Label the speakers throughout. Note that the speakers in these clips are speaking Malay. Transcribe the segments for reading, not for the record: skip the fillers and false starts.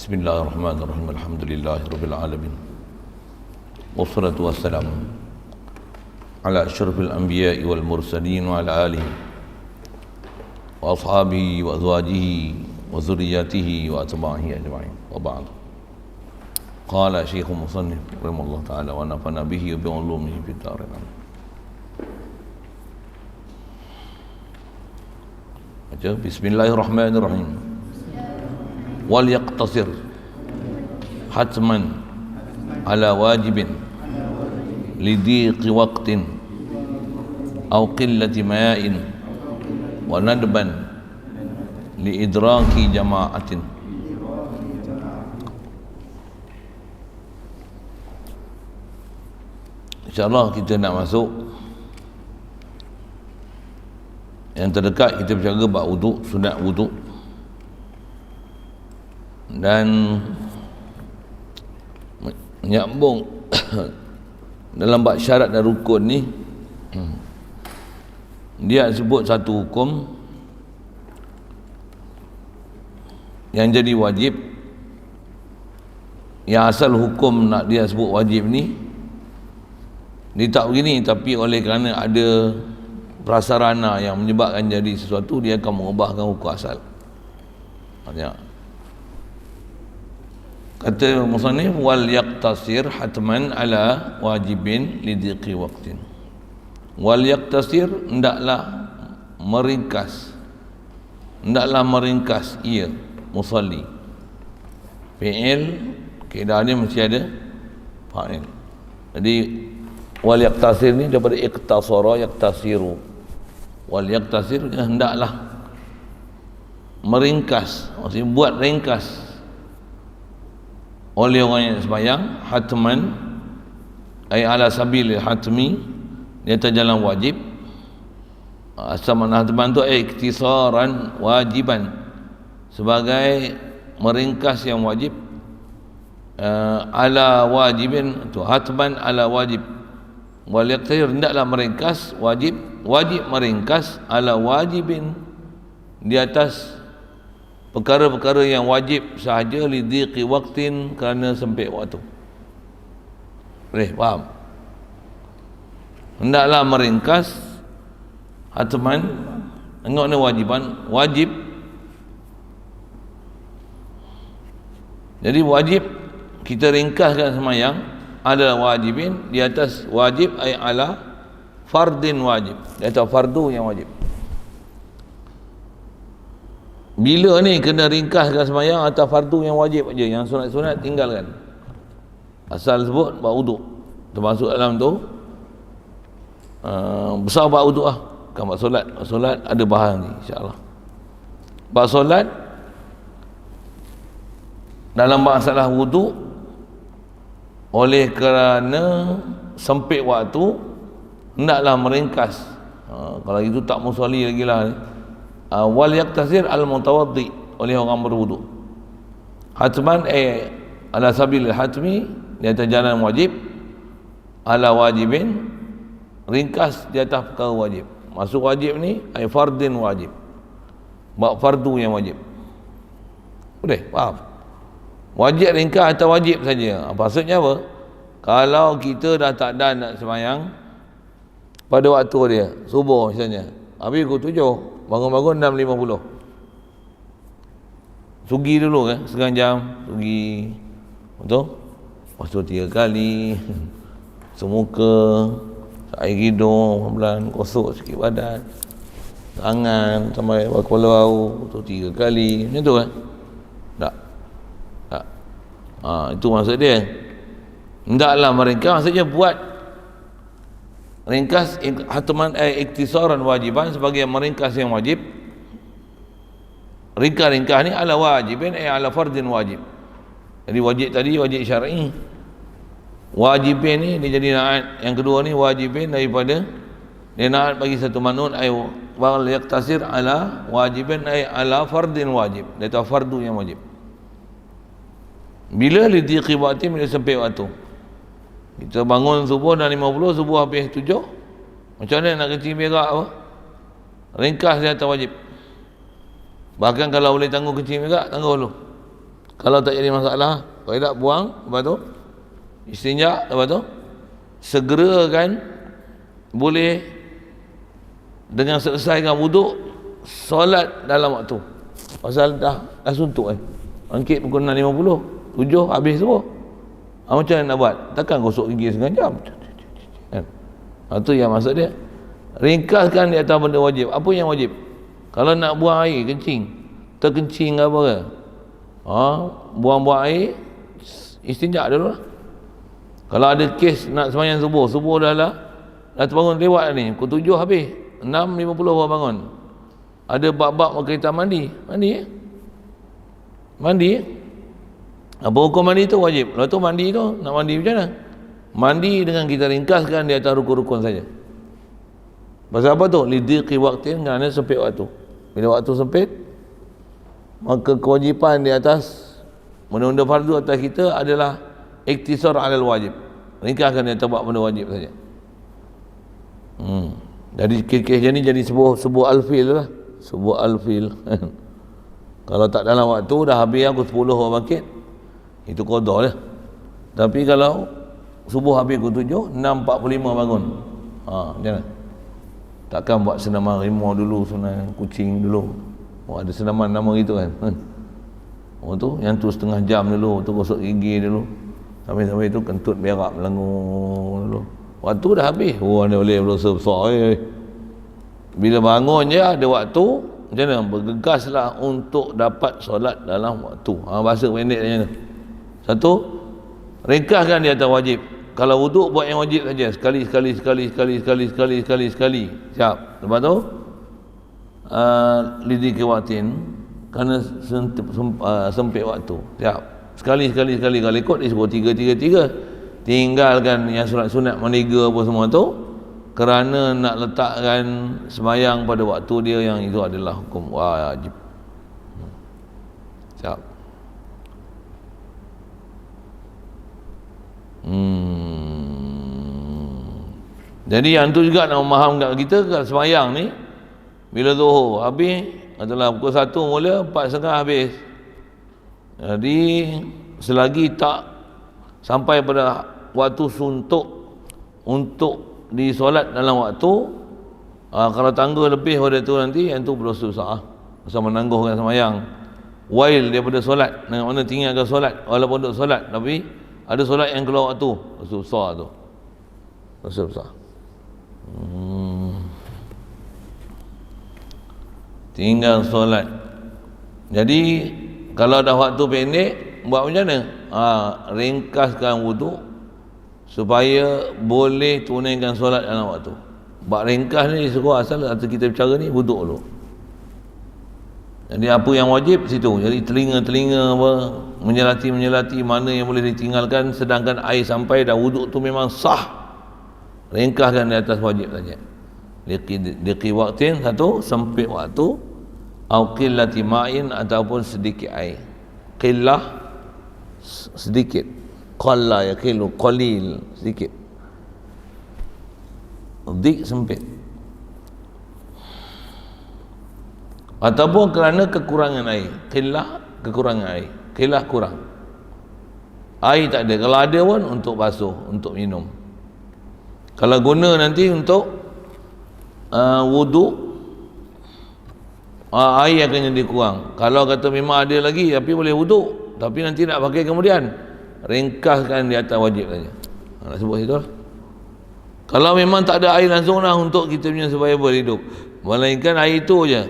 Speaker 1: Bismillahirrahmanirrahim. Alhamdulillahirabbil alamin. Wassalatu wassalamu ala asyrafil anbiya'i wal mursalin wa ala alihi wa ashabihi wa azwajihi wa dzurriyyatihi wa atba'ihi ajma'in. Wa ba'd. Qala Syekhul Musannif rahimahullah ta'ala wa nafa'ana bihi wa bi ulumihi fid dharain. Baca Bismillahirrahmanirrahim. Wal yaqtasir hatman ala wajibin lidiqi waqtin aw qillati ma'in wa nadban liidraki jama'atin. InsyaAllah kita nak masuk yang terdekat. Kita bercakap bab wuduk, sunat wuduk, dan menyambung dalam bab syarat dan rukun ni. Dia sebut satu hukum yang jadi wajib, yang asal hukum nak dia sebut wajib ni dia tak begini, tapi oleh kerana ada prasarana yang menyebabkan jadi sesuatu, dia akan mengubahkan hukum asal. Maksudnya kata musannif, wal yaqtasir hatman ala wajibin lidiqi waqtin. Wal yaqtasir, hendaklah meringkas, hendaklah meringkas ia musalli. Fi'il kaedah dia mesti ada fa'il. Jadi wal yaqtasir ni daripada iqtasara yaqtasiru. Wal yaqtasir hendaklah meringkas, maksudnya buat ringkas oleh orang yang sembahyang, hatman ay ala sabilil hatmi, di atas jalan wajib. Asal makna hatman tu ay iktisaran wajiban, sebagai meringkas yang wajib. Ala wajibin tu hatman ala wajib. Wal yaqtir, hendaklah meringkas wajib, wajib meringkas ala wajibin, di atas perkara-perkara yang wajib sahaja, lidiqi waqtin, kerana sempit waktu. Boleh faham? Hendaklah meringkas hatman, tengok ni wajiban, wajib. Jadi wajib kita ringkaskan semayang adalah wajibin, di atas wajib ay ala fardin wajib, di atas fardu yang wajib. Bila ni kena ringkaskan semayang atas fardu yang wajib aja, yang sunat-sunat tinggalkan. Asal sebut bab wuduk, termasuk dalam tu besar bab wuduk lah, bukan bab solat. Bab solat ada bahas ni insya-Allah. Bab solat dalam masalah wuduk, oleh kerana sempit waktu, hendaklah meringkas. Kalau itu tak musalli lagi lah. Wal yaqtasir al mutawaddi, oleh orang berwuduk. Hatman ala sabilil hatmi, di atas jalan wajib. Ala wajibin, ringkas di atas perkara wajib. Masuk wajib ni ay fardin wajib, bab fardu yang wajib. Boleh faham? Wajib ringkas atas wajib saja. Maksudnya apa? Kalau kita dah tak ada nak semayang pada waktu dia, subuh misalnya, habis pukul 7, bangun-bangun 6.50, sugi dulu kan, setengah jam sugi, betul? Lepas tu 3 kali semuka, air hidung pelan, kosok sikit badan, tangan sampai kepala bau, tu 3 kali, macam tu kan? Tak? Tak. Itu maksud dia. Hendaklah meringkas, maksudnya buat ringkas hatman iktisaran wajiban, sebagai meringkas yang wajib. Ringkas ni ala wajibin ala fardin wajib. Jadi wajib tadi wajib syar'i, wajibin ni dia jadi naat. Yang kedua ni wajibin daripada dia naat bagi satu manun ay wal yaqtasir ala wajibin ay ala fardin wajib, dia tahu fardu yang wajib. Bila lidiqi waqti, bila sempit waktu. Kita bangun subuh dah 50, subuh habis 7, macam mana nak kecil berak apa? Ringkas dia atas wajib. Bahkan kalau boleh tangguh kecil berak, tangguh dulu. Kalau tak jadi masalah, kalau tak buang, lepas tu istinja, lepas tu segerakan boleh dengan selesaikan wuduk solat dalam waktu. Pasal dah suntuk bangkit pukul 6.50, 7 habis semua. Macam mana nak buat? Takkan gosok gigi setengah jam kan? Itu yang maksud dia. Ringkaskan di atas benda wajib. Apa yang wajib? Kalau nak buang air, kencing, terkencing ke apa ke, buang-buang air, istinja dulu lah. Kalau ada kes nak sembahyang subuh dah terbangun lewat ni, pukul 7 habis, 6.50 baru bangun. Ada bab-bab berkaitan mandi. Apa hukum mandi tu? Wajib. Lepas tu mandi tu, nak mandi macam mana? Mandi dengan kita ringkaskan di atas rukun-rukun saja. Pasal apa tu? Lidhiqi waqtin, kerana sempit waktu. Bila waktu sempit, maka kewajipan di atas benda-benda fardu atas kita adalah iktisar alal wajib. Ringkaskan di atas buat benda wajib saja. Jadi kes-kes ni jadi sebuah alfil lah. Sebuah alfil. Kalau tak dalam waktu, dah habis aku 10 orang bangkit, itu qada lah. Tapi kalau subuh habis pukul 7, 6.45 bangun, macam mana? Takkan buat senaman harimau dulu, senaman kucing dulu. Ada senaman nama gitu kan. Tu yang tu setengah jam dulu, tu gosok gigi dulu, sampai tu kentut berak melengur dulu. Waktu dah habis. Anda boleh berdosa besar. Bila bangun je ada waktu, macam mana? Bergegaslah untuk dapat solat dalam waktu. Bahasa pendek macam mana? Satu, ringkaskan di atas wajib. Kalau wuduk, buat yang wajib saja. Sekali. Siap. Lepas tu lidhiqi waqtin, kerana sempit waktu. Siap. Sekali. Kalau ikut disebut 3. Tinggalkan yang sunat maniga apa semua tu, kerana nak letakkan sembahyang pada waktu dia, yang itu adalah hukum wajib. Siap. Jadi yang tu juga nak memahamkan kita, kalau sembahyang ni bila zuhur habis adalah pukul 1 mula, 4.30 habis. Jadi selagi tak sampai pada waktu suntuk untuk disolat dalam waktu, kalau tangguh lebih pada tu nanti, yang tu berdosa besar, pasal menangguhkan sembahyang. Wail daripada solat, dengan mana tinggalkan solat walaupun duduk solat, tapi ada solat yang keluar waktu, dosa besar tu, dosa besar. Tinggal solat. Jadi kalau dah waktu pendek, buat macam mana? Ringkaskan wuduk supaya boleh tunaikan solat dalam waktu. Bak ringkas ni disuruh, asal kita bicara ni wuduk dulu. Jadi apa yang wajib situ. Jadi telinga apa, menyelati mana yang boleh ditinggalkan, sedangkan air sampai dah wuduk tu memang sah. Ringkaskan di atas wajib saja. Liqi waqtin, satu, sempit waktu, au qillati ma'in, ataupun sedikit air. Qillah sedikit, qalla yaqilu qalil, sedikit. Dik sempit. Ataupun kerana kekurangan air. Qillah kekurangan air, qillah kurang. Air tak ada, kalau ada pun untuk basuh, untuk minum. Kalau guna nanti untuk wuduk, air akan jadi kurang. Kalau kata memang ada lagi tapi boleh wuduk, tapi nanti nak pakai kemudian, ringkaskan di atas wajib saja. Nak sebut situ lah. Kalau memang tak ada air langsung lah untuk kita punya survival hidup, melainkan air itu je,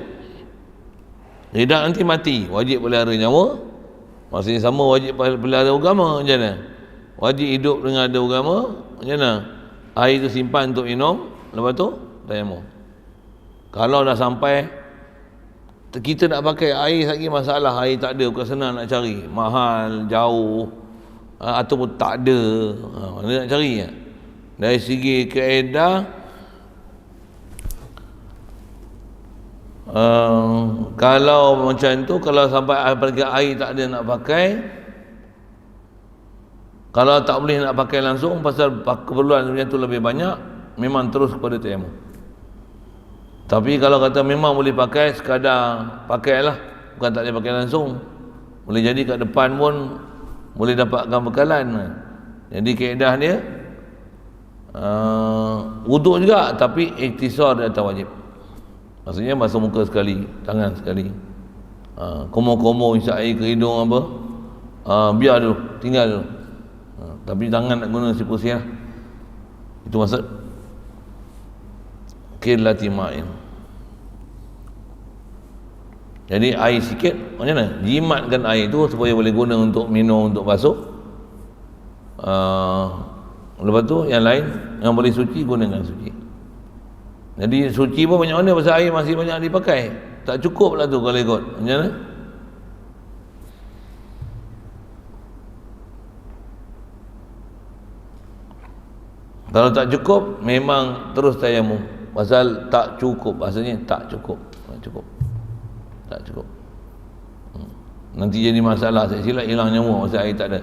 Speaker 1: tidak nanti mati, wajib pelihara nyawa. Maksudnya sama wajib pelihara agama, macam mana? Wajib hidup dengan ada agama, macam mana? Air itu simpan untuk minum, lepas tu tayamum. Kalau dah sampai kita nak pakai air lagi, masalah air tak ada, bukan senang nak cari, mahal, jauh, ataupun tak ada, mana nak cari ya? Dari segi kaedah, kalau macam tu, kalau sampai pergi air tak ada nak pakai, kalau tak boleh nak pakai langsung pasal keperluan macam tu lebih banyak, memang terus kepada tayamum. Tapi kalau kata memang boleh pakai, sekadar pakailah, bukan tak boleh pakai langsung, Boleh jadi kat depan pun boleh dapatkan bekalan. Jadi kaedah dia wuduk juga, tapi iktisar di atas wajib. Maksudnya basuh muka sekali, tangan sekali, komo-komo isap air ke hidung apa, biar dulu, tinggal dulu, tapi tangan nak guna sipu siah. Itu maksud qillati ma'in. Jadi air sikit, macam mana? Jimatkan air tu supaya boleh guna untuk minum, untuk basuh. Lepas tu yang lain yang boleh suci, gunakan suci. Jadi suci pun banyak mana, pasal air masih banyak dipakai. Tak cukup lah tu kalau ikut. Macam mana? Kalau tak cukup, memang terus tayamum. Pasal tak cukup, maksudnya tak cukup. Tak cukup. Nanti jadi masalah, saya silap hilang nyamuk pasal air tak ada.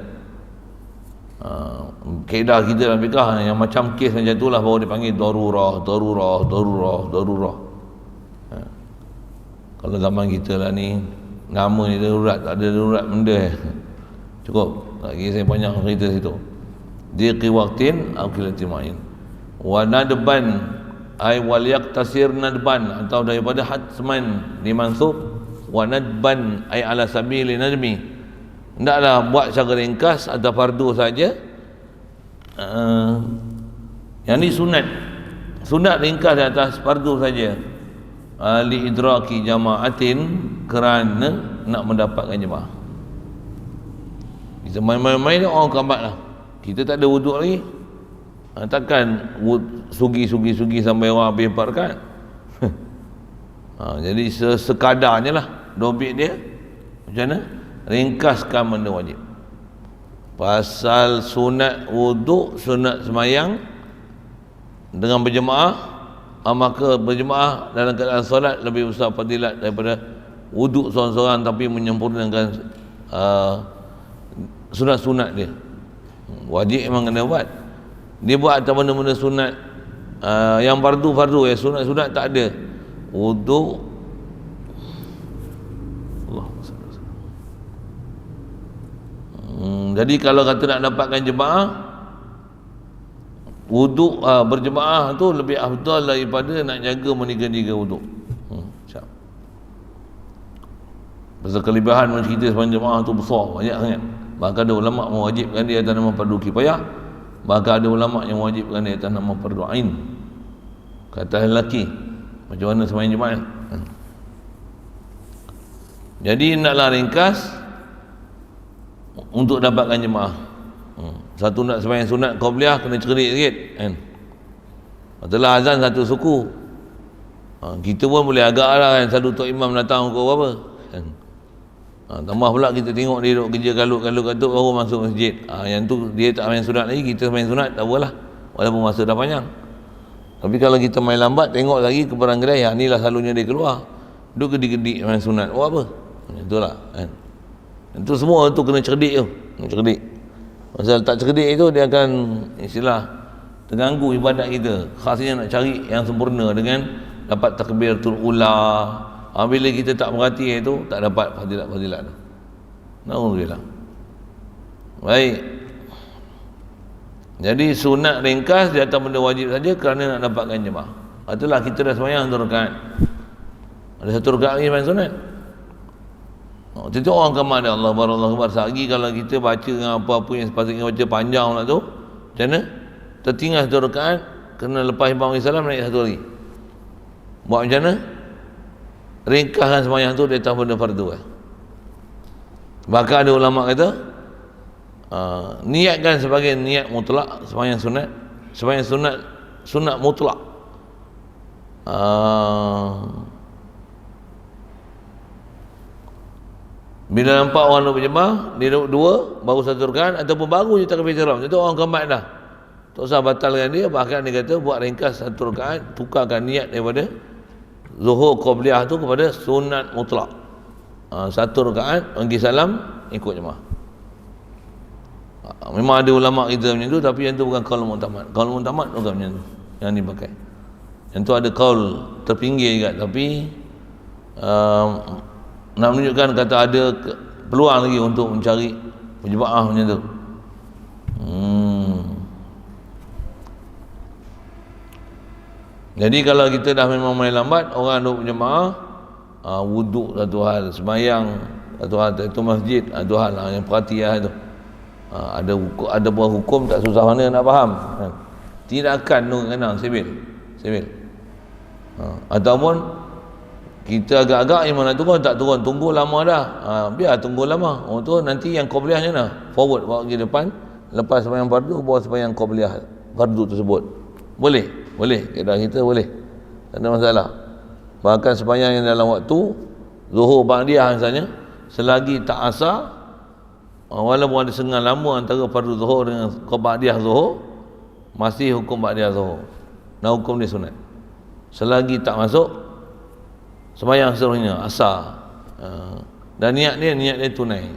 Speaker 1: Kaedah kita dalam fiqah yang macam kes macam itulah baru dipanggil darurah. Kalau zaman kita lah ni, nama ni darurat, tak ada darurat benda. Cukup. Lagi saya banyak cerita situ. Diqi waqtin aw qillati ma'in. Wa nadban ay wal yaqtasir nadban, atau daripada hatman dimansub, wa nadban ay ala sabili nadmi, hendaklah buat secara ringkas atau fardu saja. Yang ni sunat ringkas di atas fardu saja, li idraki jama'atin, kerana nak mendapatkan jemaah. Kita main-main orang kambat lah, kita tak ada wuduk lagi, takkan sugi sampai orang habis empat rakaat. Jadi sekadarnya lah dobit dia. Macam mana? Ringkaskan benda wajib. Pasal sunat wuduk, sunat semayang dengan berjemaah, maka berjemaah dalam keadaan solat lebih besar fadilat daripada wuduk seorang-seorang tapi menyempurnakan sunat-sunat dia. Wajib memang kena buat. Dia buat atas benda-benda sunat, yang fardu, ya sunat-sunat tak ada. Wuduk, jadi kalau kata nak dapatkan jemaah, wuduk berjemaah tu lebih afdal daripada nak jaga meniga-niga wuduk. Pasal kelebihan kita sepanjang jemaah tu besar, banyak sangat. Bahkan ada ulama mewajibkan dia atas nama fardu kifayah, bahkan ada ulama yang mewajibkan dia atas nama fardu ain. Kata lelaki, macam mana sembahyang Jumaat. Jadi naklah ringkas untuk dapatkan jemaah. Satu nak sembahyang sunat qabliyah kena cerdik sikit kan. Setelah azan satu suku, kita pun boleh agak lah kan, satu tok imam datang pukul berapa kan. Tambah pula kita tengok dia duduk kerja kalut-kalut baru masuk masjid. Yang tu dia tak main sunat lagi, kita main sunat tak apalah, walaupun masa dah panjang. Tapi kalau kita main lambat, tengok lagi ke barang kedai, inilah selalunya dia keluar duduk gedik-gedik main sunat. Oh apa? Itulah kan. Itu semua tu kena cerdik tu, cerdik. Pasal tak cerdik itu dia akan istilah terganggu ibadat kita. Khasnya nak cari yang sempurna dengan dapat takbiratul ula. Bila kita tak perhati itu, tak dapat fadilat-fadilat tu. Alhamdulillah. Baik. Jadi sunat ringkas di atas benda wajib saja kerana nak dapatkan jemaah. Itulah kita dah sembahyang 1 rakaat. Ada 1 rakaat lagi main sunat. Itu orang kamar dia, Allah Akbar, Allah Akbar. Sehari kalau kita baca dengan apa-apa yang sepatutnya baca panjang pula tu, macam mana? Tertinggal 1 rakaat, kena lepas imam salam naik 1 lagi. Buat macam mana? Ringkaskan sembahyang tu di atas benda fardu. Bahkan ada ulama kata, niatkan sebagai niat mutlak sembahyang sunat mutlak. Bila nampak orang nak berjemaah, dia duduk 2 baru 1 rakaat, ataupun baru je takbir ihram, itu orang kambat dah, tak usah batalkan dia. Bahkan dia kata buat ringkas 1 rakaat, tukarkan niat daripada zuhur qabliyah tu kepada sunat mutlak. 1 rakaat bagi salam, ikut jemaah. Memang ada ulama kita macam tu, tapi yang tu bukan qaul mu'tamad. Qaul mu'tamad bukan macam tu yang dipakai. Yang tu ada qaul terpinggir juga, tapi nak menunjukkan kata ada peluang lagi untuk mencari berjemaah macam tu. Jadi kalau kita dah memang main lambat, orang duk berjemaah, wuduk satu hal, sembahyang satu hal, itu masjid satu hal yang perhatian tu. Ada buah hukum tak susah mana nak faham kan? Tidak akan kena sibil. Ataupun kita agak-agak iman nak turun tak turun, tunggu lama dah, biar tunggu lama. Tu nanti yang qabliyahnya nah forward bawa ke depan, lepas sembahyang fardu bawa sembahyang qabliyah fardu tersebut. Boleh keadaan kita boleh, tak ada masalah. Bahkan sembahyang yang dalam waktu zuhur ba'diyah misalnya, selagi tak asar, walaupun ada sengal lama antara fardu zuhur dengan ba'diyah zuhur, masih hukum ba'diyah zuhur dan hukum dia sunat. Selagi tak masuk sembahyang seterusnya asar, dan niat dia tunai.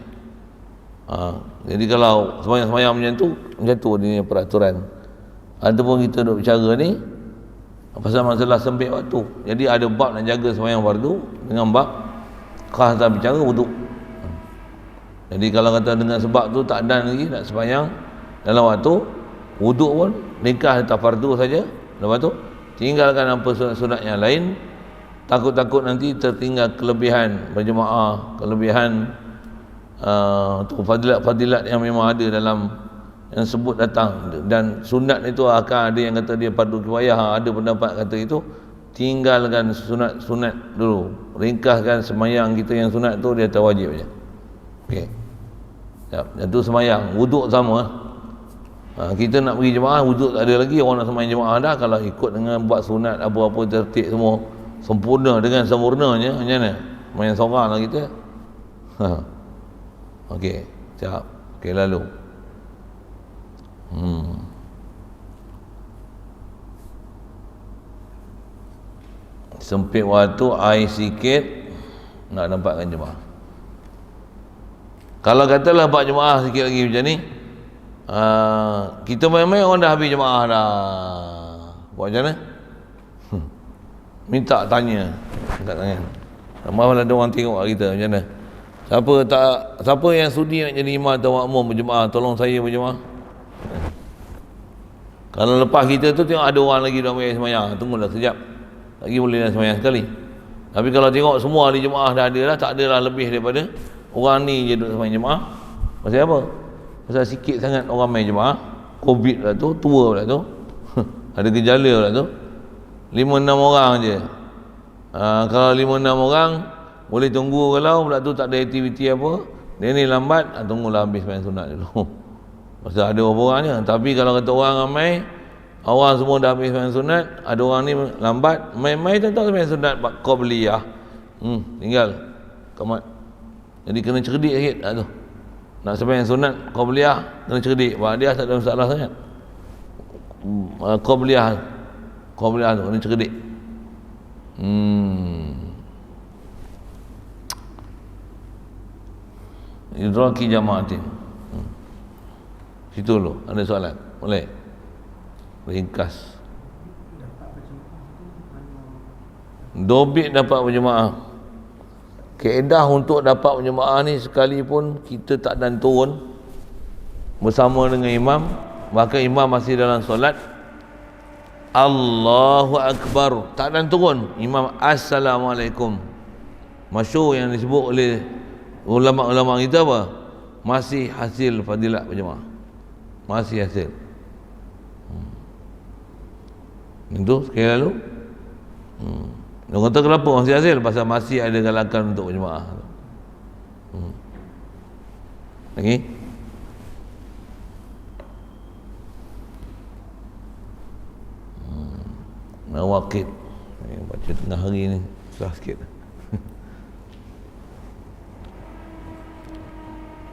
Speaker 1: Jadi kalau sembahyang macam tu dia peraturan. Ataupun kita duk bicara ni pasal masalah sempit waktu, jadi ada bab nak jaga sembahyang fardu dengan bab khas tak bicara wuduk. Jadi kalau kata dengan sebab tu tak dan lagi nak sembahyang dalam waktu, wuduk pun ringkas tak fardu saja, lepas tu tinggalkan apa sunat-sunat yang lain, takut-takut nanti tertinggal kelebihan berjemaah, kelebihan fadilat-fadilat yang memang ada dalam yang sebut datang. Dan sunat itu akan ada yang kata dia fardu kifayah, ada pendapat kata itu. Tinggalkan sunat dulu, ringkaskan sembahyang kita yang sunat tu dia atas wajib je. Okey, itu sembahyang. Wuduk sama. Kita nak pergi jemaah, wuduk tak ada lagi, orang nak sembahyang jemaah dah. Kalau ikut dengan buat sunat apa-apa tertib semua sempurna dengan sempurnanya, macam mana main seorang lah kita. Okey, siap. Okey, lalu sempit waktu, air sikit, nak dapatkan jemaah. Kalau katalah buat jemaah sikit lagi macam ni, kita main-main orang dah habis jemaah dah, buat macam mana? Minta tanya angkat tangan. Malah ada orang tengok kita macam mana. Siapa yang sudi nak jadi imam atau makmum berjemaah, tolong saya berjemaah. Kalau lepas kita tu tengok ada orang lagi dah main sembahyang, tunggulah sekejap lagi boleh dah sembahyang sekali. Tapi kalau tengok semua di jemaah dah ada dah, tak adalah lebih daripada orang ni je duduk sembahyang jemaah. Pasal apa? Pasal sikit sangat orang main jemaah, Covid lah tu, tua pula tu ada gejala pula tu, 5-6 orang je. Kalau 5-6 orang boleh tunggu, kalau pula tu tak ada aktiviti apa, dia ni lambat, tunggulah habis sembahyang sunat dulu. Pasal ada berapa orangnya. Tapi kalau kata orang ramai, orang semua dah habis sembahyang sunat, ada orang ni lambat, main-main tak tahu sembahyang sunat qabliyah, tinggal qamat. Jadi kena cerdik sikit tu. Nak sembahyang sunat qabliyah kena cerdik, ba'diyah tak ada masalah sangat. Qabliyah tu kena cerdik. Idraki jamaatin. Situ dulu ada soalan, boleh ringkas. Dobit dapat berjemaah. Kaedah untuk dapat berjemaah ni, sekalipun kita tak dan turun bersama dengan imam, bahkan imam masih dalam solat, Allahu Akbar, tak dan turun, imam Assalamualaikum, masyhur yang disebut oleh ulama-ulama kita apa? Masih hasil fadilat berjemaah, masih hasil. Itu sekali lalu dia kata kenapa masih hasil? Pasal masih ada galakan untuk berjemaah. Lagi Nawaqid baca tengah hari ni susah sikit.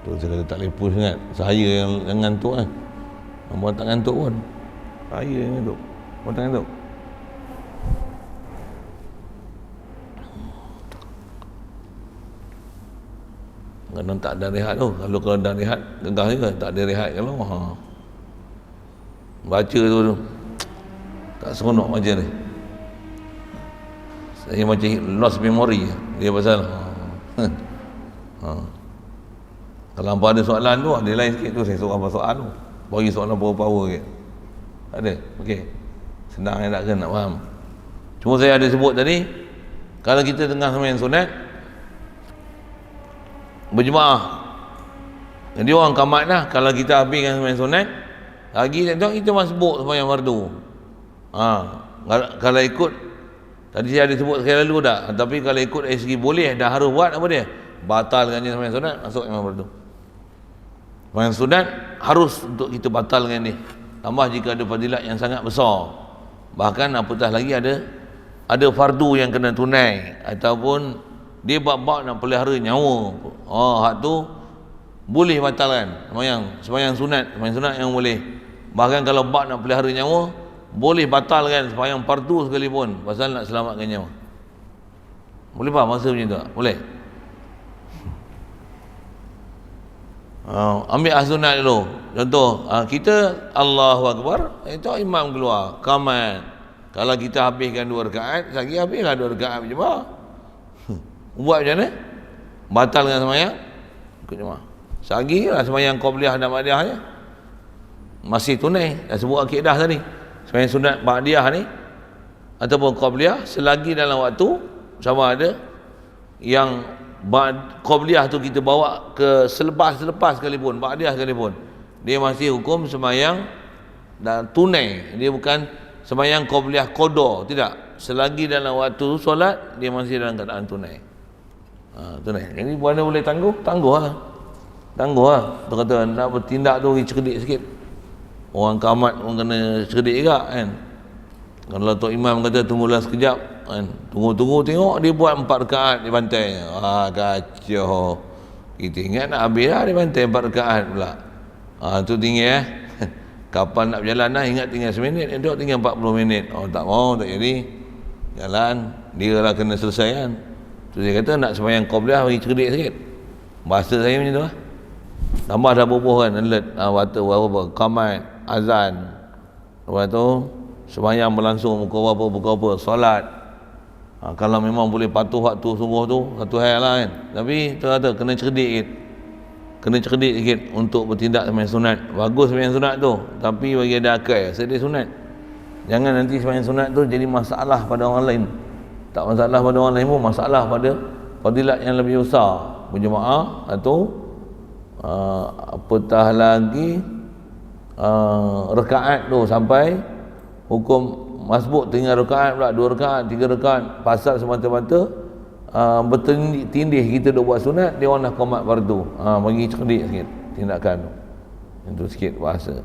Speaker 1: Tu saya kata tak lepus sangat. Saya yang ngantuk kan. Abang tak ngantuk pun. Saya yang ngantuk. Abang tak ngantuk. Kadang tak ada rehat tu. Kalau ada rehat, gegah juga. Tak ada rehat kalau baca tu tak seronok baca ni. Saya macam lost memory dia pasal Kalau hampa ada soalan tu, dia lain sikit tu, saya suruh hampa soalan tu. Bagi soalan power-power ke. Tak ada? Okey. Senang yang tak kena nak faham. Cuma saya ada sebut tadi, kalau kita tengah sembahyang sunat, berjemaah. Jadi orang kamat lah, kalau kita habiskan sembahyang sunat, lagi kita masbuk sembahyang fardu. Kalau ikut, tadi saya ada sebut sekali lalu dah, tapi kalau ikut dari segi boleh, dah harus buat apa dia? Batalkan je sembahyang sunat, masuk imam fardu. Sembahyang sunat harus untuk kita batalkan ni. Tambah jika ada fadilat yang sangat besar. Bahkan apatah lagi ada fardu yang kena tunai, ataupun dia bab-bab nak pelihara nyawa. Hak tu boleh batalkan sembahyang sunat yang boleh. Bahkan kalau bab nak pelihara nyawa, boleh batalkan sembahyang fardu sekalipun pasal nak selamatkan nyawa. Boleh faham masa macam tu tak? Boleh. Ambil sunat dulu. Contoh, kita Allahu Akbar, itu imam keluar, qamat. Kalau kita habiskan 2 rakaat, lagi habislah 2 rakaat berjemaah. Buat macam mana? Batalkan sembahyang ikut jemaah. Selagi lah sembahyang qabliyah dan ba'diyah je masih tunai. Dah sebut akidah tadi. Sembahyang sunat ba'diyah ni ataupun qabliyah, selagi dalam waktu, sama ada yang qabliyah tu kita bawa ke selepas sekalipun, ba'diyah sekalipun, dia masih hukum sembahyang dan tunai. Dia bukan sembahyang qabliyah qada, tidak. Selagi dalam waktu solat, dia masih dalam keadaan tunai. Tunai. Jadi mana boleh tangguhlah. Tu kata nak bertindak tu cerdik sikit. Orang kamat pun kena cerdik juga kan. Kalau Tok Imam kata tunggulah sekejap kan, tunggu tengok dia buat 4 rakaat di bantainya. Kacau. Kita ingat nak habis lah di bantai 4 rakaat pula. Tu tinggal kapan nak berjalan dah, ingat tinggal 1 minit, duduk tinggal 40 minit. Tak mau, tak jadi. Jalan, dia lah kena selesai kan. Tu dia kata nak sembahyang qabliyah bagi cerdik sikit. Bahasa saya macam tu lah. Tambah dah bubuh kan, alert. Waktu apa, qamat, azan. Lepas tu sembahyang berlangsung pukul apa, solat. Kalau memang boleh patuh waktu sungguh tu, satu hal lah kan. Tapi tu kata kena cerdik sikit untuk bertindak sembahyang sunat. Bagus sembahyang sunat tu, tapi bagi ada akal, sedia sunat. Jangan nanti sembahyang sunat tu jadi masalah pada orang lain. Tak masalah pada orang lain pun, masalah pada fadilat yang lebih besar, berjemaah atau apatah lagi rakaat tu sampai hukum masbuk tinggal rakaat pula, 2 rakaat, 3 rakaat, pasal semata-mata bertindih kita duk buat sunat, dia orang dah qamat fardu. Bagi cerdik sikit tindakan tu. Itu sikit bahasa.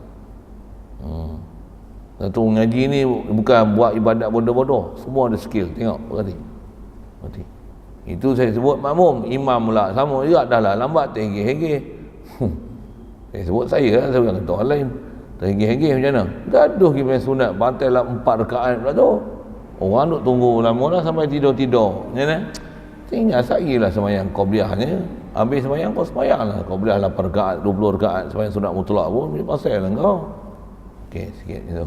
Speaker 1: Satu ngaji ni bukan buat ibadat bodoh-bodoh, semua ada skill. Tengok berarti. Itu saya sebut makmum, imam pula sama juga, dah lah lambat terhege-hege. Saya sebut saya bukan kata orang lain. Terhege-hege macam mana? Gaduh kita sunat, bantai lah 4 rakaat pula tu. Orang duk tunggu lama dah sampai tidur-tidur. Macam mana? Tinggal sagilah sembahyang qabliyahnya. Habis sembahyang kau sembahyang lah. Qabliyah 8 rakaat, 20 rakaat, sembahyang sunat mutlak pun pasal lah kau. Okey, sikit itu.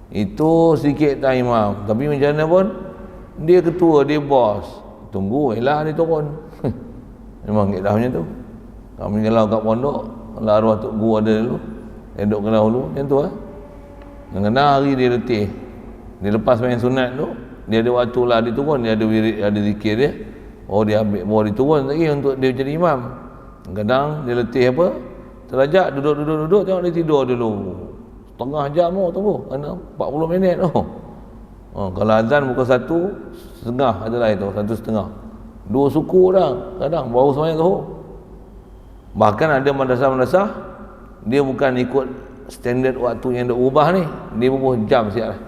Speaker 1: Itu sikit tak imam. Tapi macam mana pun, dia ketua, dia bos. Tunggu lah dia turun. Memang kaedah macam tu. Kami kalau kat pondok, kalau arwah Tok Guru ada dulu, duduk kena dulu, macam tu lah. Kadang-kadang hari dia letih. Dia lepas main sunat tu, dia ada waktu lah dia turun, dia ada wirid, ada zikir dia. Dia ambil bawa dia turun lagi untuk dia jadi imam. Kadang dia letih apa, terajak duduk, tengok dia tidur dulu. Setengah jam tu tunggu, kena 40 minit tu. Kalau azan pukul 1:30 adalah itu, 1:30. 2 suku dah, kadang baru sembahyang tu. Bahkan ada madrasah-madrasah, dia bukan ikut standard waktu yang dah ubah ni, dia berubah jam siap lah.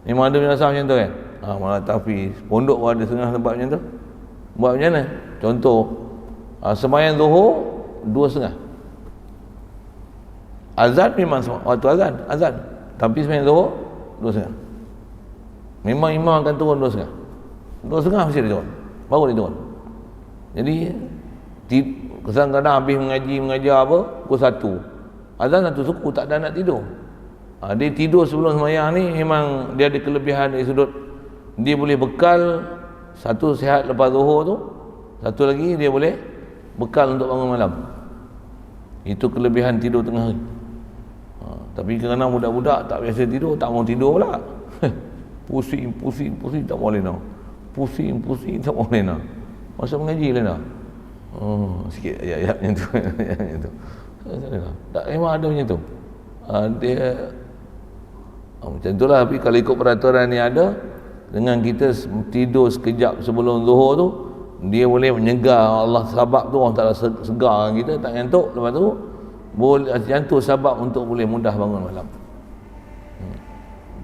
Speaker 1: Memang ada madrasah macam tu kan. Malah tapi pondok pun ada setengah tempat macam tu. Buat macam mana? Contoh, sembahyang zuhur 2:30. Azan memang waktu azan. Tapi sembahyang zuhur 2:30. Memang imam akan turun 2:30. 2:30 mesti dia turun. Baru dia turun. Jadi kadang-kadang habis mengajar apa, pukul 1. Azan 1 suku, tak ada nak tidur. Dia tidur sebelum sembahyang ni memang dia ada kelebihan dari sudut dia boleh bekal, satu sihat lepas zuhur tu, satu lagi dia boleh bekal untuk bangun malam. Itu kelebihan tidur tengah hari. Tapi kerana budak-budak tak biasa tidur, tak mau tidur pula. Pusing tak boleh nak. Pusing tak boleh nak. Masa mengaji lah nak. Sikit ayat-ayat macam tu. Ayat tu. Tak, memang ada macam tu. Dia macam itulah. Tapi kalau ikut peraturan ni ada, dengan kita tidur sekejap sebelum zuhur tu, dia boleh menyegar. Allah sabab tu orang tak segar kita, tak ngantuk. Lepas tu boleh jantung sabab untuk boleh mudah bangun malam.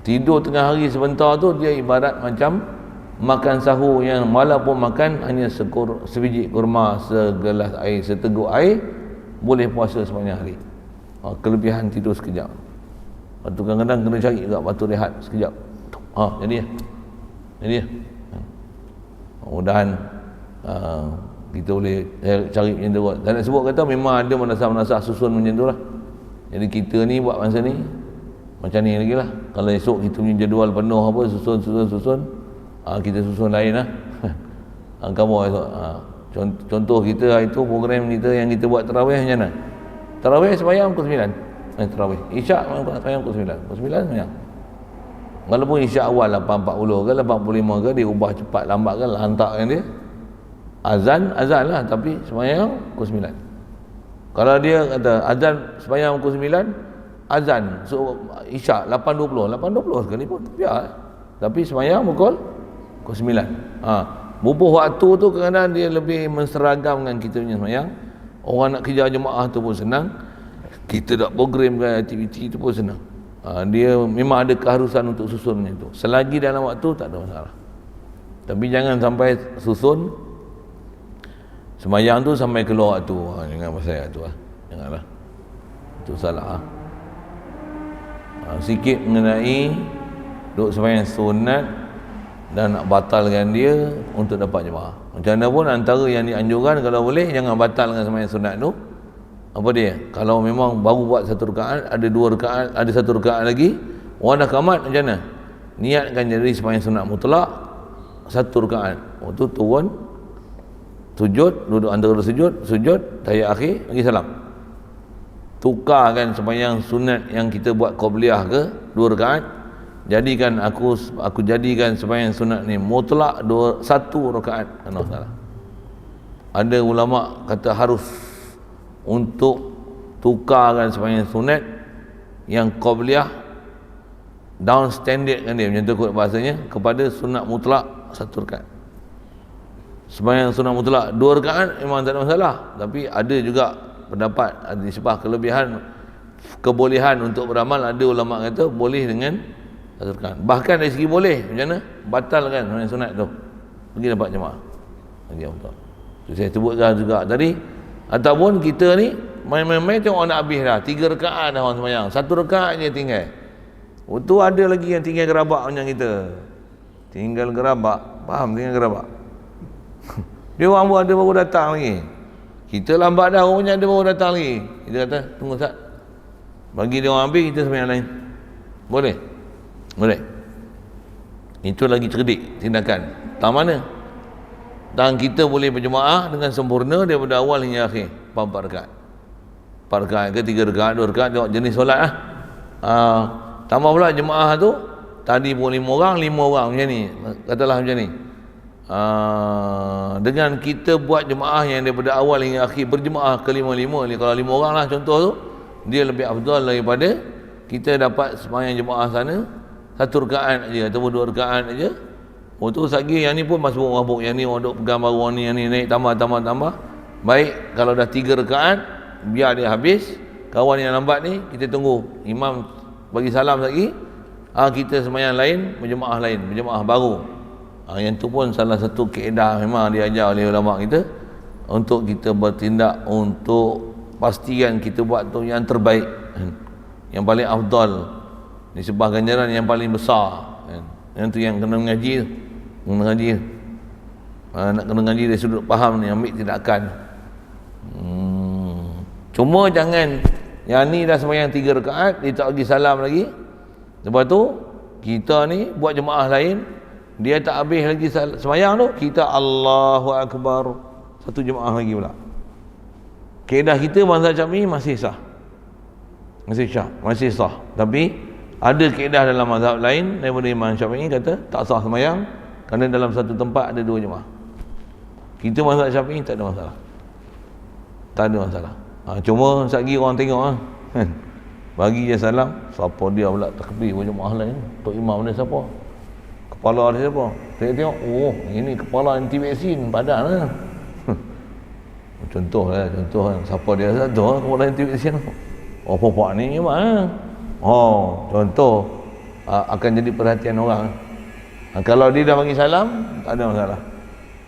Speaker 1: Tidur tengah hari sebentar tu dia ibarat macam makan sahur, yang walaupun makan hanya sebiji kurma, segelas air, seteguk air, boleh puasa sepanjang hari. Kelebihan tidur sekejap. Lepas tu kadang-kadang kena cari juga waktu rehat sekejap. Jadi mudah-mudahan kita boleh cari macam tu. Dan nak sebut kata memang ada manasah-manasah susun macam tu lah. Jadi kita ni buat masa ni macam ni lagi lah. Kalau esok kita punya jadual penuh apa, susun, kita susun lain lah. Kamu esok contoh kita hari tu program kita yang kita buat tarawih macam mana? Tarawih sembahyang pukul 9. Tarawih isyak sembahyang pukul 9. Pukul 9 sembahyang. Walaupun isyak awal 8.40 ke 8.45 ke, dia ubah cepat lambat kan, hantarkan dia. Azan lah, tapi sembahyang pukul 9. Kalau dia kata azan sembahyang pukul 9, azan so isyak 8.20 sekali pun biar. Tapi sembahyang pukul 9. Bubuh waktu tu kadang-kadang dia lebih menseragamkan kita punya sembahyang. Orang nak kerja jemaah tu pun senang. Kita nak programkan aktiviti tu pun senang. Dia memang ada keharusan untuk susun macam tu. Selagi dalam waktu tak ada masalah. Tapi jangan sampai susun sembahyang tu sampai keluar waktu. Jangan pasal tu lah. Janganlah. Itu salah. Sikit mengenai duk sembahyang sunat dan nak batalkan dia untuk dapat jemaah. Macam mana pun antara yang dianjurkan, kalau boleh jangan batalkan sembahyang sunat tu. Apa dia? Kalau memang baru buat satu rakaat, ada dua rakaat, ada satu rakaat lagi, orang dah kamat, macam mana? Niatkan jadi sembahyang sunat mutlak satu rakaat. Tu turun, sujud, duduk antara sujud, tahiyat akhir, bagi salam. Tukarkan sembahyang sunat yang kita buat qabliyah ke dua rakaat, jadikan aku jadikan sembahyang sunat ni mutlak satu rakaat. Salah. Ada ulama kata harus untuk tukarkan sembahyang sunat yang qabliyah, down standard kan dia, macam tu kot bahasanya, kepada sunat mutlak satu rakaat. Sembahyang sunat mutlak dua rakaat memang tak ada masalah, tapi ada juga pendapat disebab kebolehan untuk beramal. Ada ulama kata boleh dengan satu rakaat. Bahkan dari segi boleh, macam mana? Batalkan sembahyang sunat tu, pergi dapat jemaah. Dia betul. Tu saya sebutkan juga tadi. Ataupun kita ni main-main tengok orang nak habis dah, 3 rakaat dah orang sembahyang, 1 rakaat je tinggal. Tu ada lagi yang tinggal gerabak macam kita. Tinggal gerabak, faham tinggal gerabak? Dia orang ada baru datang lagi. Kita lambat dah, orangnya ada baru datang lagi. Kita kata, tunggu Ustaz, bagi dia orang habis, kita sembahyang lain. Boleh? Itu lagi cerdik tindakan. Tak mana? Dan kita boleh berjemaah dengan sempurna daripada awal hingga akhir. 4 rakaat. 4 rakaat ke 3 rakaat, 2 rakaat, tengok jenis solat lah. Tambah pula jemaah tu, tadi pun 5 orang macam ni. Katalah macam ni. Dengan kita buat jemaah yang daripada awal hingga akhir, berjemaah ke 5-5, kalau 5 orang lah contoh tu, dia lebih afdal daripada kita dapat sembahyang jemaah sana 1 rakaat aja ataupun 2 rakaat aja. Tu lagi yang ni pun masbuk-masbuk, yang ni orang duk pegang baru, yang ni naik tambah. Baik, kalau dah 3 rakaat biar dia habis. Kawan yang lambat ni kita tunggu imam bagi salam lagi, kita sembahyang lain, berjemaah baru. Yang tu pun salah satu kaedah memang diajar oleh ulama kita, untuk kita bertindak untuk pastikan kita buat tu yang terbaik, yang paling afdal, disebab ganjaran yang paling besar. Yang tu yang kena mengaji tu. Nak kena ngaji dari sudut faham ni, ambil tindakan. Cuma jangan yang ni dah sembahyang 3 rakaat, dia tak bagi salam lagi. Lepas tu kita ni buat jemaah lain, dia tak habis lagi sembahyang tu, kita Allahu Akbar, satu jemaah lagi pula. Kaedah kita mazhab Syafi'i masih sah. Masih sah. Tapi ada kaedah dalam mazhab lain daripada Imam Syafi'i kata tak sah sembahyang kerana dalam satu tempat ada 2 jemaah. Kita mazhab Syafi'i tak ada masalah. Tak ada masalah. Cuma satgi orang tengok kan. Bagi je salam, siapa dia pula takbir jemaah lain? Tok imam dia siapa? Kepala dia siapa? Tengok, oh ini kepala anti vaksin padan lah. Contoh kan, siapa dia satu kepala anti vaksin? Oh bapak ni memang. Oh, contoh akan jadi perhatian orang. Kalau dia dah bagi salam, tak ada masalah.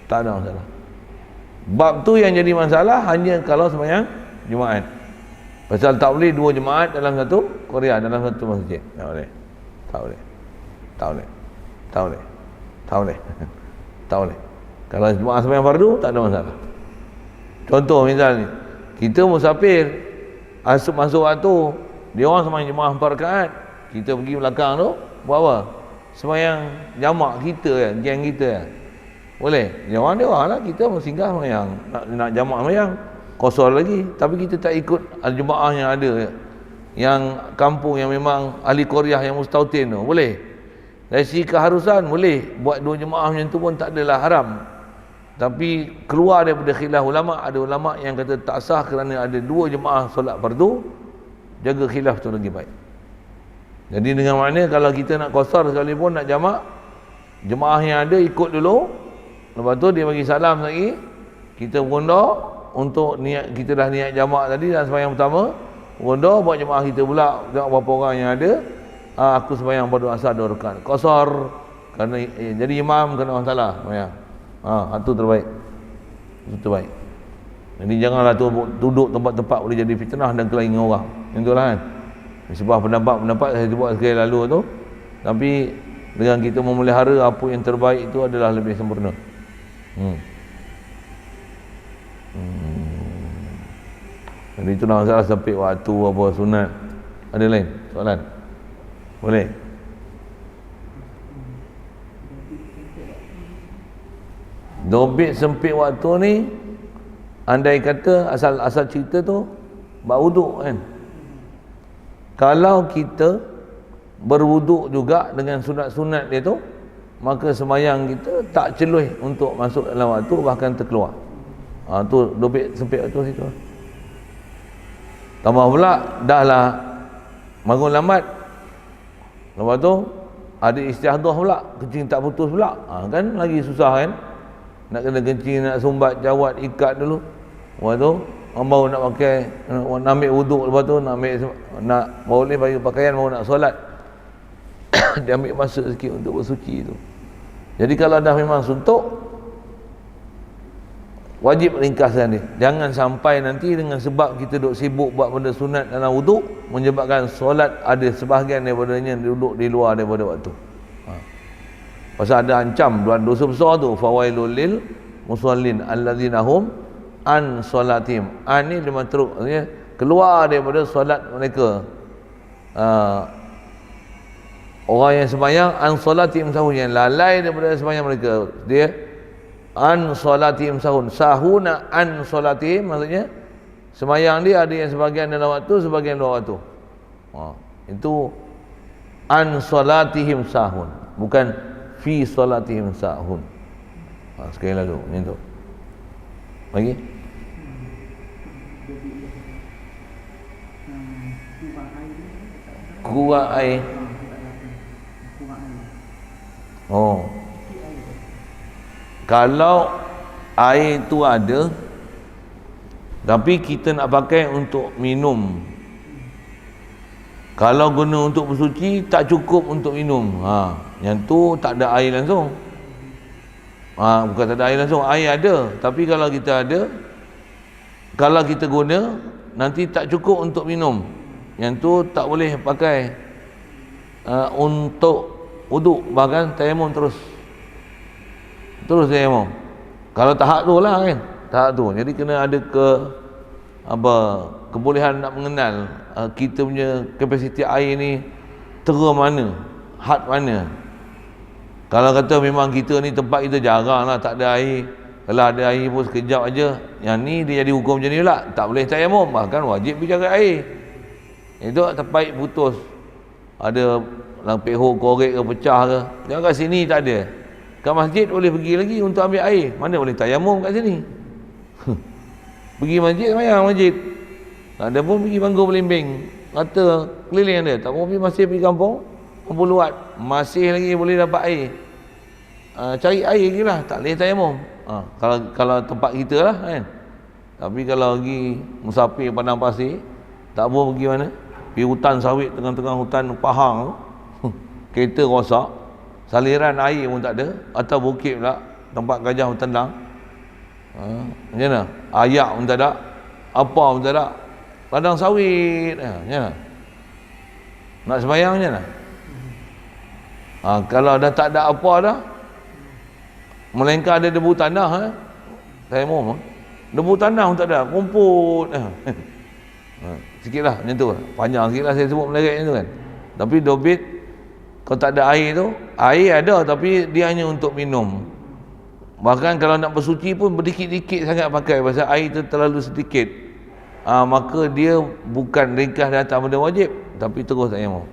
Speaker 1: Tak ada masalah. Bab tu yang jadi masalah hanya kalau sembahyang Jumaat. Pasal tak boleh 2 jemaat dalam satu Korea, dalam satu masjid. Tak boleh. Kalau jemaah sembahyang fardu, tak ada masalah. Contoh misalnya, kita musafir, masuk waktu, dia orang sembahyang jemaah 4 rakaat, kita pergi belakang tu, buat apa? Sembahyang jamak kita kan, geng kita kan. Boleh? Dia orang lah, kita singgah sembahyang, nak jamak sembahyang. Kosor lagi, tapi kita tak ikut jemaah yang ada, yang kampung yang memang ahli Korea yang mustautin tu, boleh. Dari segi keharusan boleh buat 2 jemaah macam tu pun tak adalah haram. Tapi keluar daripada khilaf ulama, ada ulama yang kata tak sah kerana ada 2 jemaah solat fardu, jaga khilaf tu lagi baik. Jadi dengan makna kalau kita nak kosor sekalipun nak jamak, jemaah yang ada ikut dulu, lepas tu dia bagi salam lagi, kita berundur untuk niat, kita dah niat jamak tadi dan sembahyang pertama, berundur buat jemaah kita pula, tengok berapa orang yang ada, aku sembahyang fardu asar 2 rakaat, qasar, kerana jadi imam kena orang salah sembahyang. Itu terbaik. Itu terbaik. Jadi janganlah duduk tempat-tempat boleh jadi fitnah dan kelaingan orang. Itulah kan. Sebab pendapat saya buat sekali lalu tu, tapi dengan kita memelihara apa yang terbaik itu adalah lebih sempurna. Jadi itu nak masalah sampai waktu apa sunat. Ada lain soalan? Boleh? Dobit sempit waktu ni, andai kata asal cerita tu bab wuduk kan. Kalau kita berwuduk juga dengan sunat-sunat dia tu, maka sembahyang kita tak celuh untuk masuk dalam waktu, bahkan terkeluar. Tu dobit sempit waktu situ. Tambah pula dahlah bangun lambat, lepas tu ada istihadah pula, kencing tak putus pula, kan lagi susah kan. Nak kena kencing, nak sumbat, jawat, ikat dulu. Lepas tu baru nak pakai, nak ambil wuduk, lepas tu nak boleh bagi pakaian, baru nak solat. Dia ambil masa sikit untuk bersuci tu. Jadi kalau dah memang suntuk, wajib ringkaskan dia. Jangan sampai nanti dengan sebab kita duk sibuk buat benda sunat dalam wuduk, menyebabkan solat ada sebahagian daripadanya duduk di luar daripada waktu. Pasal ada ancam dosa besar tu, fawailul lil musallin alladzina hum an solatihim. Ni dia matruk, maksudnya keluar daripada solat mereka. Orang yang sembahyang an solatihim sahun, yang lalai daripada sembahyang mereka, dia an solatihim sahun. Sahuna an solatihim, maksudnya sembahyang dia ada yang sebahagian dalam waktu, sebahagian luar waktu. Itu an solatihim sahun, bukan fi solatihim sahun. Sekali lalu macam tu. Lagi? Kurang air. Kalau air tu ada, tapi kita nak pakai untuk minum, kalau guna untuk bersuci tak cukup untuk minum, yang tu tak ada air langsung. Bukan tak ada air langsung, air ada, tapi kalau kita ada, kalau kita guna nanti tak cukup untuk minum, yang tu tak boleh pakai untuk wuduk, bahkan tayamum terus tayamum. Kalau tahap tu lah kan, tahap tu. Jadi kena ada kebolehan nak mengenal kita punya kapasiti air ni tera mana, had mana. Kalau kata memang kita ni tempat kita jarang lah tak ada air, Kalau ada air pun sekejap aja. Yang ni dia jadi hukum macam ni pula. Tak boleh tayamum, bahkan wajib pergi cari air. Itu terpaik putus. Ada lampik hok korek ke pecah ke. Jangan kat sini tak ada. Kat masjid boleh pergi lagi untuk ambil air. Mana boleh tayamum kat sini? Pergi masjid semayang masjid. Ada pun pergi Bangor Belimbing. Kata keliling ada. Tak mau masih pergi kampung Luat. Masih lagi boleh dapat air. Cari air lagi lah. Tak boleh tayamum. Kalau tempat kita lah kan. Tapi kalau pergi musafir padang pasir, tak mau pergi mana? Pergi hutan sawit, tengah-tengah hutan Pahang tu. Kereta rosak. Saliran air pun tak ada. Atau bukit pula. Tempat gajah tendang. Macam mana? Ayak pun tak ada. Apa pun tak ada. Padang sawit. Macam mana? Nak sembahyang macam mana? Kalau dah tak ada apa dah, melainkan ada debu tanah, tayamum. Debu tanah pun tak ada, rumput. Sikitlah macam tu. Panjang sikitlah saya sebut melerik macam tu kan. Tapi dobit, kalau tak ada air tu, air ada tapi dia hanya untuk minum. Bahkan kalau nak bersuci pun berdikit-dikit sangat pakai, pasal air tu terlalu sedikit. Maka dia bukan ringkas datang benda wajib, tapi terus tayamum.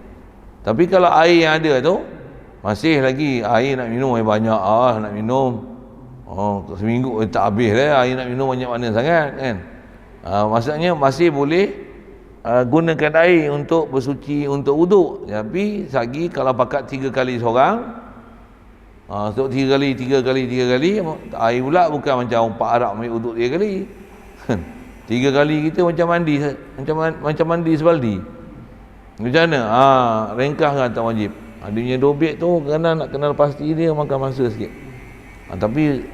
Speaker 1: Tapi kalau air yang ada tu, masih lagi air nak minum banyak nak minum. Seminggu tak habis lah air nak minum banyak mana sangat kan. Maksudnya masih boleh gunakan air untuk bersuci, untuk wuduk. Tapi sagi kalau pakat 3 kali seorang, untuk 3 kali air pula bukan macam Pak Arab ambil wuduk 3 kali. 3 kali kita macam mandi, macam mandi sebaldi. Macam mana? Ringkas kan tak wajib. Dia punya dobit tu kerana nak kenal pasti dia makan masa sikit. Tapi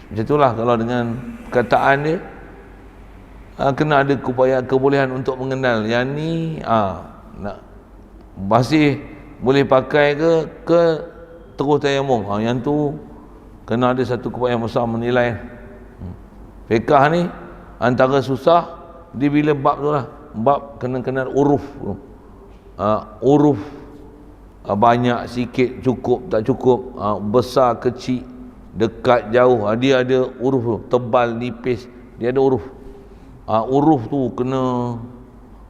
Speaker 1: macam itulah kalau dengan perkataan dia, kena ada kebolehan untuk mengenal yang ni nak masih boleh pakai ke terus tayamum. Yang tu kena ada satu kebolehan besar menilai. Fiqh ni antara susah dia bila bab tu lah. Bab kena kenal uruf. Uruf banyak, sikit, cukup, tak cukup, besar, kecil, dekat, jauh, dia ada uruf tu. Tebal, nipis, dia ada uruf. Uruf tu kena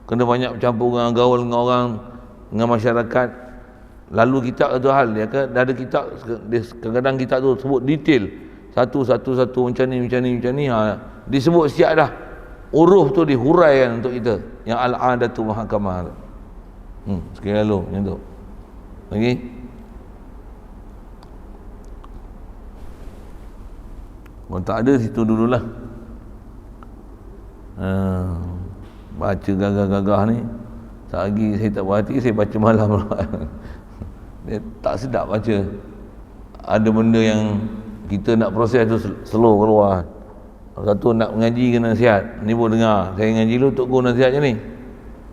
Speaker 1: banyak bercampur dengan gaul dengan orang, dengan masyarakat. Lalu kitab satu hal dia dah ada kitab, kadang-kadang kitab tu sebut detail satu macam ni disebut siap dah. Uruf tu dihuraikan untuk kita, yang al-adatu mahkamah. Sekali lalu macam tu. Lagi kalau tak ada situ dululah. Baca gagah-gagah ni lagi saya tak berhati, saya baca malam. Dia tak sedap baca. Ada benda yang kita nak proses tu slow keluar. Satu nak mengaji kena nasihat. Ni pun dengar, saya ngaji dulu untuk guna nasihat je ni.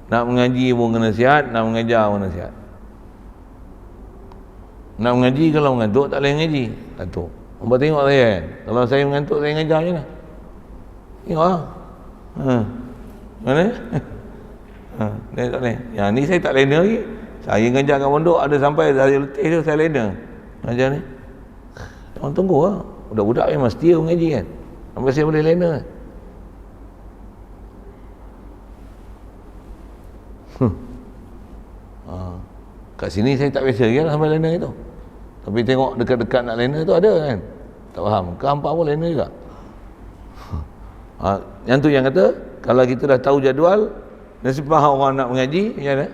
Speaker 1: Nak mengaji pun kena nasihat, nak mengajar pun nasihat. Nak mengaji kalau mengantuk tak boleh mengaji. Ngantuk. Nampak tengok saya kan. Kalau saya mengantuk saya mengajar je lah. Tengok lah. Mana? Dia tak boleh. Yang ni saya tak lena lagi. Saya mengajar kat pondok ada sampai saya letih tu saya lena. Mengajar ni. Orang tunggu lah. Budak-budak memang setia mengaji kan. Sampai saya boleh lena. Kat sini saya tak biasa lagi lah sampai lena itu. Tapi tengok dekat-dekat nak lena tu ada kan. Tak faham. Ke hampa pun lena juga. Yang tu yang kata, kalau kita dah tahu jadual, nasib faham orang nak mengaji, macam mana?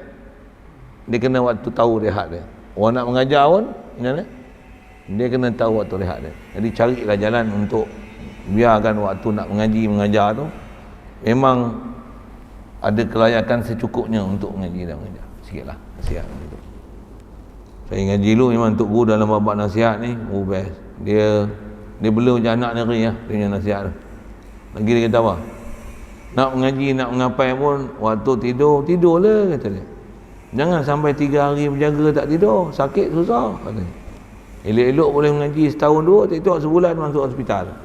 Speaker 1: Dia kena waktu tahu rehat dia. Orang nak mengajar pun, macam mana? Dia kena tahu waktu rehat dia. Jadi carilah jalan untuk biarkan waktu nak mengaji, mengajar tu memang ada kelayakan secukupnya untuk mengaji dan mengajar. Sikitlah nasihat gitu. Saya ngaji dulu memang Tok Guru dalam bab nasihat ni best. Dia belum macam anak negeri lah dia punya nasihat tu. Lagi dia kata apa? Nak mengaji, nak mengapai pun waktu tidur lah kata dia. Jangan sampai 3 hari berjaga tak tidur, sakit susah kata dia. Elok-elok boleh mengaji setahun 2, tak sebulan masuk hospital.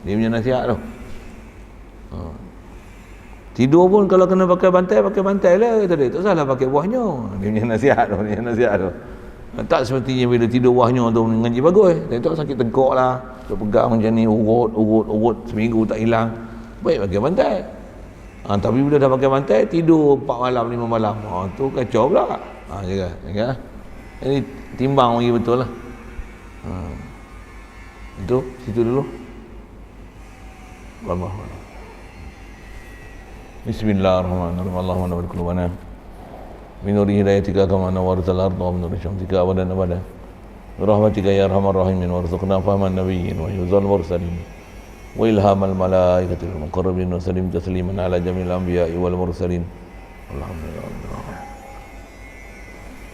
Speaker 1: Dia punya nasihat tu. Tidur pun kalau kena pakai bantai lah kata dia. Tak salah pakai buahnya. Dia punya nasihat tu, Tak sepertinya bila tidur wahnya tu ngaji bagus. Dia tak sakit tengkok lah. Dia pegang macam ni, urut seminggu tak hilang. Baik pakai bantai. Tapi bila dah pakai bantai, tidur 4 malam, 5 malam. Tu kacau pula. Jaga. Ini timbang lagi betul lah. Itu, situ dulu. Bismillahirrahmanirrahim. Allahumma nawwir qulubana min nuri hidayatika kama nawwartal arda wa min nuri syamsika abadan abada. Rahmatika ya arhamar rahimin warzuqna fahman nabiyyin wa yuzal mursalin wa ilhamal malaikatil muqarrabin wa sallim tasliman ala jamil anbiya'i wal mursalin. Alhamdulillah.